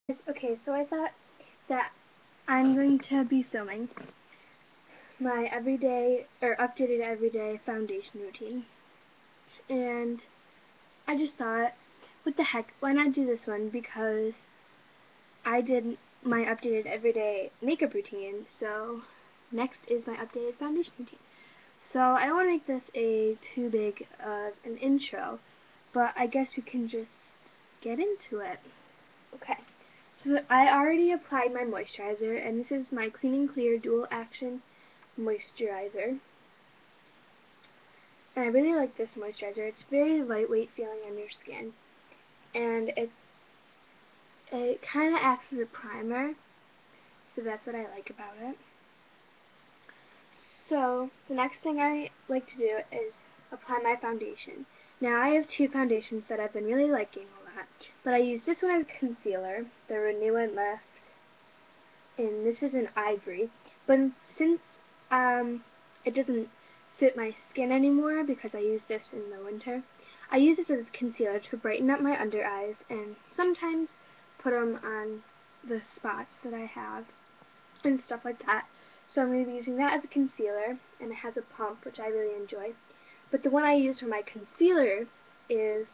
Okay, so I thought that I'm going to be filming my everyday, or updated everyday foundation routine. And I just thought, what the heck, why not do this one? Because I did my updated everyday makeup routine, so next is my updated foundation routine. So I don't want to make this too big of an intro, but I guess we can just get into it. Okay. So I already applied my moisturizer, and this is my Clean and Clear Dual Action Moisturizer. And I really like this moisturizer. It's very lightweight feeling on your skin, and it kind of acts as a primer, so that's what I like about it. So the next thing I like to do is apply my foundation. Now I have two foundations that I've been really liking a lot, but I use this one as concealer, the Renew and Lift, and this is an ivory. But since it doesn't fit my skin anymore because I use this in the winter, I use this as concealer to brighten up my under eyes and sometimes put them on the spots that I have and stuff like that. So I'm going to be using that as a concealer, and it has a pump, which I really enjoy. But the one I use for my concealer is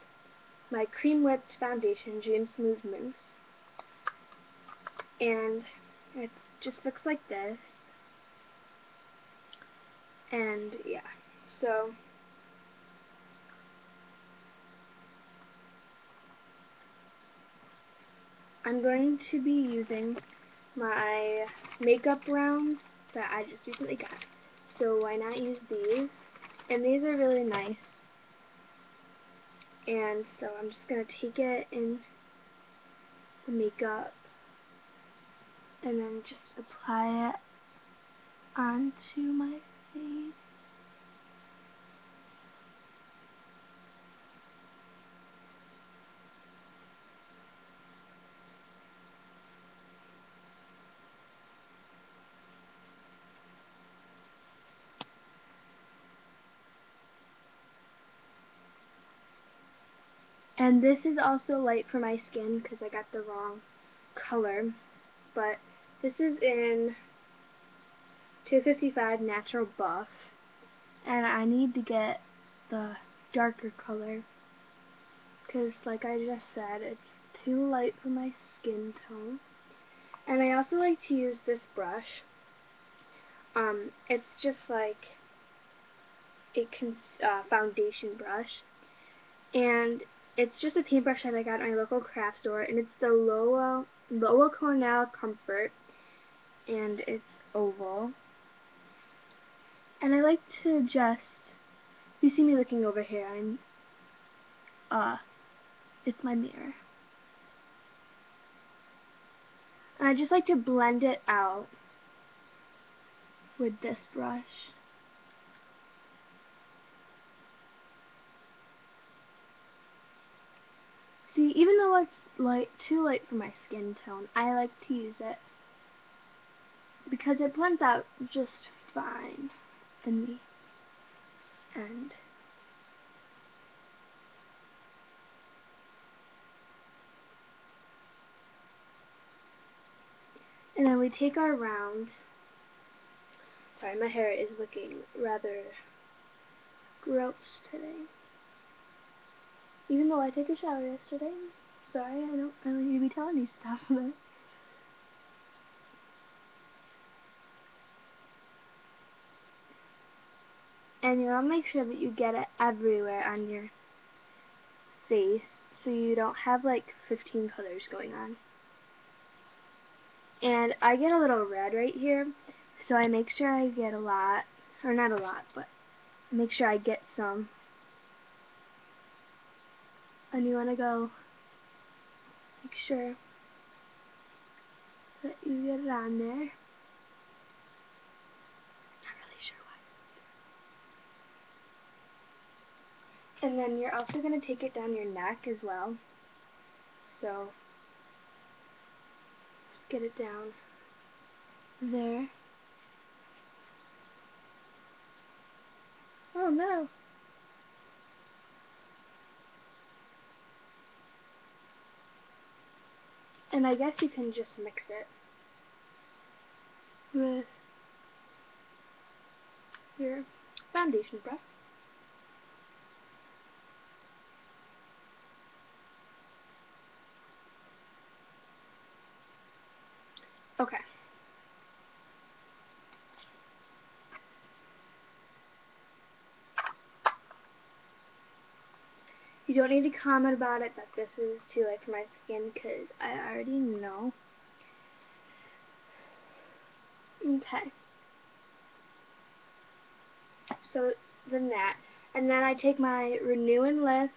my Cream Whipped Foundation Dream Smooth Mousse. And it just looks like this. And yeah, so I'm going to be using my makeup rounds that I just recently got. So why not use these? And these are really nice. And so I'm just going to take it in the makeup and then just apply it onto my face. And this is also light for my skin because I got the wrong color. But this is in 255 Natural Buff. And I need to get the darker color because, like I just said, it's too light for my skin tone. And I also like to use this brush. It's just like a foundation brush, and it's just a paintbrush that I got at my local craft store, and it's the Loa Cornell Comfort, and it's oval. And I like to just, you see me looking over here, it's my mirror. And I just like to blend it out with this brush. See, even though it's too light for my skin tone, I like to use it because it blends out just fine in the end. And then we take our round. Sorry, my hair is looking rather gross today. Even though I took a shower yesterday. Sorry, I don't need to be telling you stuff, but and you want to make sure that you get it everywhere on your face so you don't have like 15 colors going on. And I get a little red right here, so I make sure I get a lot, or not a lot, but make sure I get some. And you want to go make sure that you get it on there. Not really sure why. And then you're also going to take it down your neck as well. So just get it down there. Oh no. And I guess you can just mix it with your foundation brush. Okay. You don't need to comment about it that this is too light for my skin, because I already know. Okay. So then that. And then I take my Renew and Lift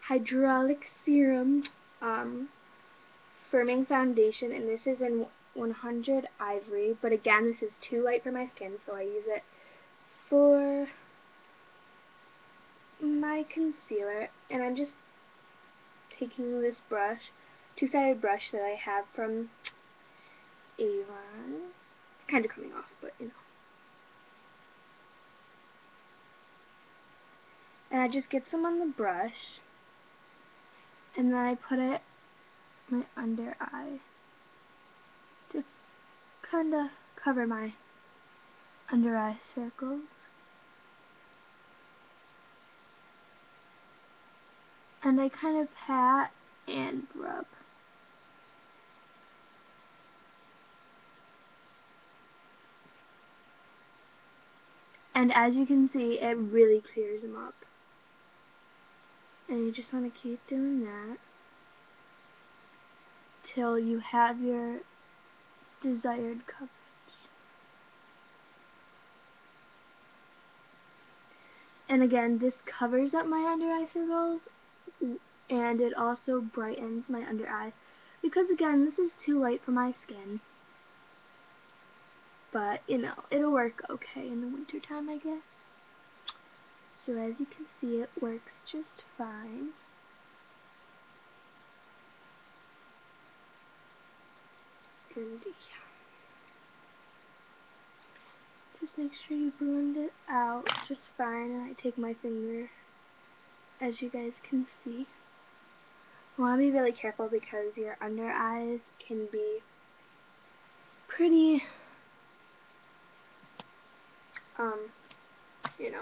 Hydraulic Serum Firming Foundation, and this is in 100 Ivory, but again, this is too light for my skin, so I use it for my concealer. And I'm just taking this brush, two-sided brush that I have from Avon. It's kind of coming off, but you know. And I just get some on the brush, and then I put it my under eye to kind of cover my under eye circles. And I kind of pat and rub. And as you can see, it really clears them up. And you just want to keep doing that till you have your desired coverage. And again, this covers up my under eye circles, and it also brightens my under eye, because again, this is too light for my skin. But, you know, it'll work okay in the winter time, I guess. So as you can see, it works just fine. And yeah. Just make sure you blend it out just fine, and I take my finger, as you guys can see. You want to be really careful because your under eyes can be pretty, you know.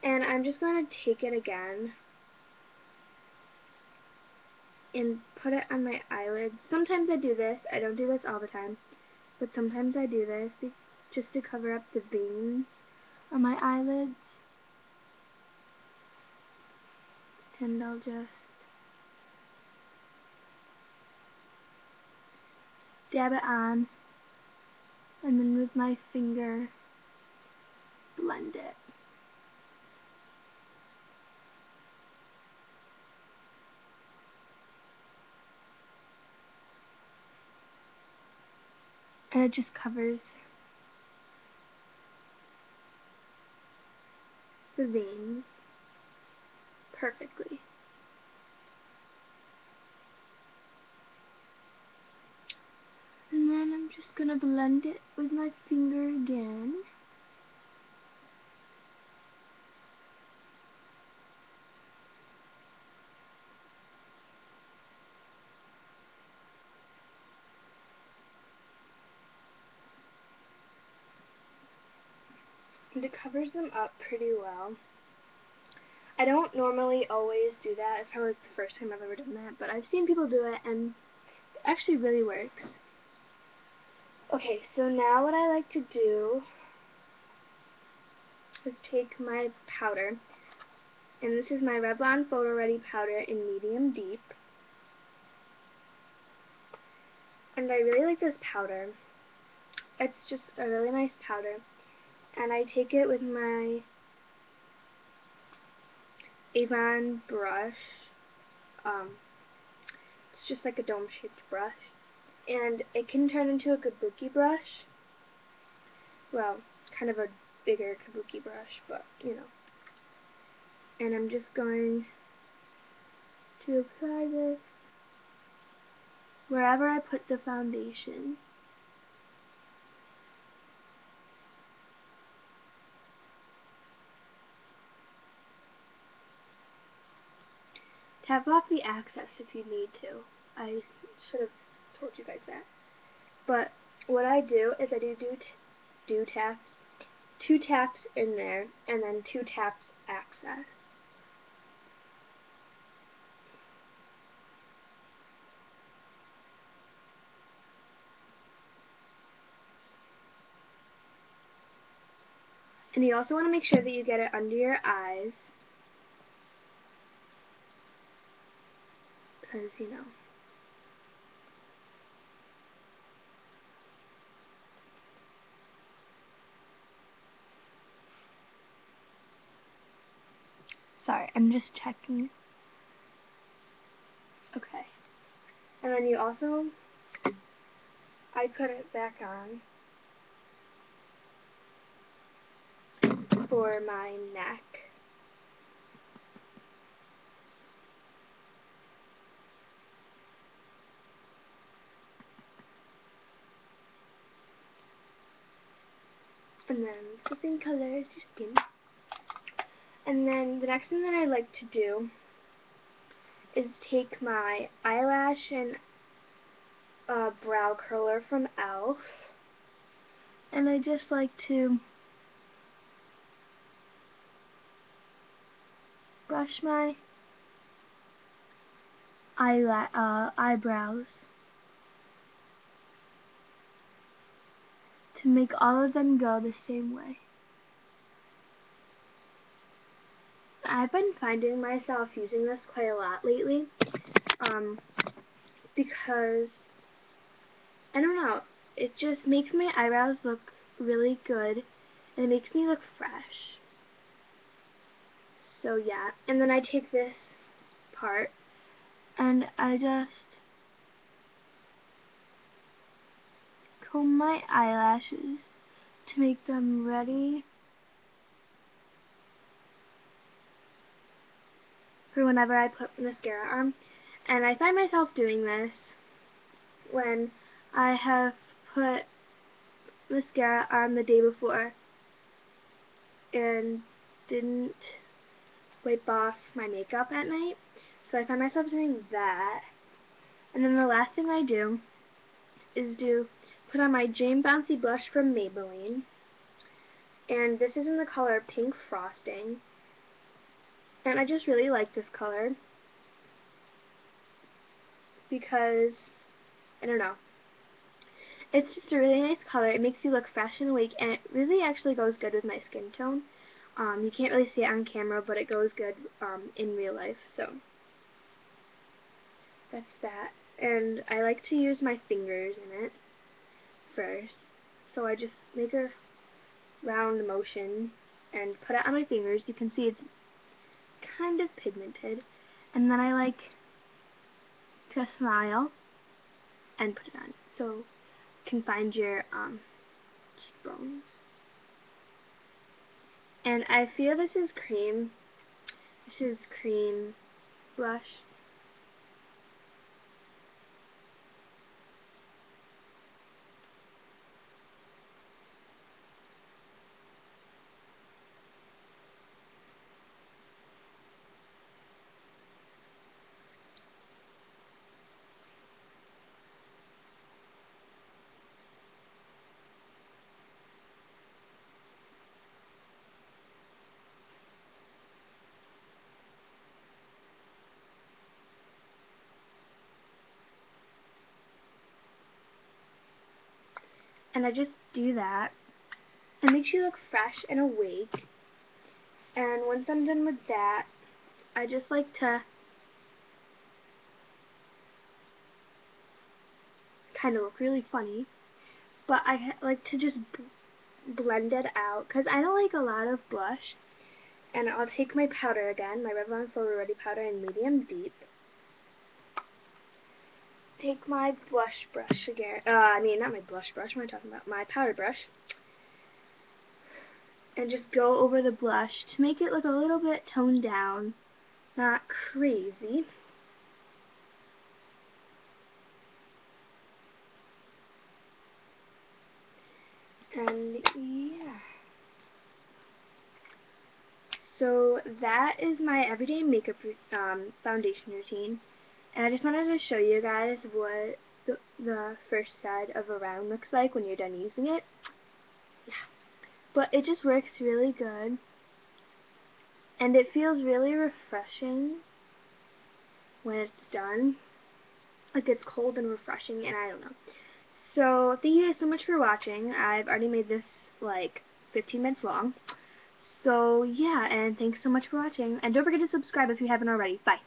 And I'm just going to take it again and put it on my eyelid. Sometimes I do this. I don't do this all the time, but sometimes I do this just to cover up the veins on my eyelids. And I'll just dab it on, and then with my finger blend it. And it just covers the veins perfectly. And then I'm just going to blend it with my finger again. And it covers them up pretty well. I don't normally always do that. It's probably the first time I've ever done that, but I've seen people do it, and it actually really works. Okay, so now what I like to do is take my powder, and this is my Revlon Photo Ready powder in medium deep. And I really like this powder. It's just a really nice powder. And I take it with my Avon brush. It's just like a dome-shaped brush. And it can turn into a kabuki brush. Well, kind of a bigger kabuki brush, but, you know. And I'm just going to apply this wherever I put the foundation. Tap off the excess if you need to. I should have told you guys that. But what I do is I do taps, 2 taps in there, and then 2 taps access. And you also want to make sure that you get it under your eyes, because, you know. Sorry, I'm just checking. Okay. And then you also, I put it back on for my neck. And then it's the same color as your skin. And then the next thing that I like to do is take my eyelash and brow curler from e.l.f. and I just like to brush my eyebrows to make all of them go the same way. I've been finding myself using this quite a lot lately, because, I don't know, it just makes my eyebrows look really good, and it makes me look fresh. So yeah, and then I take this part, and I just comb my eyelashes to make them ready for whenever I put mascara on. And I find myself doing this when I have put mascara on the day before and didn't wipe off my makeup at night. So I find myself doing that. And then the last thing I do is put on my Jane Bouncy blush from Maybelline. And this is in the color Pink Frosting. And I just really like this color because, I don't know, it's just a really nice color. It makes you look fresh and awake, and it really actually goes good with my skin tone. You can't really see it on camera, but it goes good in real life, so that's that. And I like to use my fingers in it first, so I just make a round motion and put it on my fingers. You can see it's kind of pigmented, and then I like to smile and put it on, so you can find your cheekbones. And I feel this is cream blush. And I just do that. It makes you look fresh and awake. And once I'm done with that, I just like to kind of look really funny. But I like to just blend it out, because I don't like a lot of blush. And I'll take my powder again, my Revlon Forward Ready powder in medium deep. Take my blush brush again. Not my blush brush. What am I talking about? My powder brush. And just go over the blush to make it look a little bit toned down. Not crazy. And yeah. So that is my everyday makeup foundation routine. And I just wanted to show you guys what the first side of a round looks like when you're done using it. Yeah. But it just works really good. And it feels really refreshing when it's done. Like, it's cold and refreshing, and I don't know. So, thank you guys so much for watching. I've already made this, like, 15 minutes long. So, yeah, and thanks so much for watching. And don't forget to subscribe if you haven't already. Bye.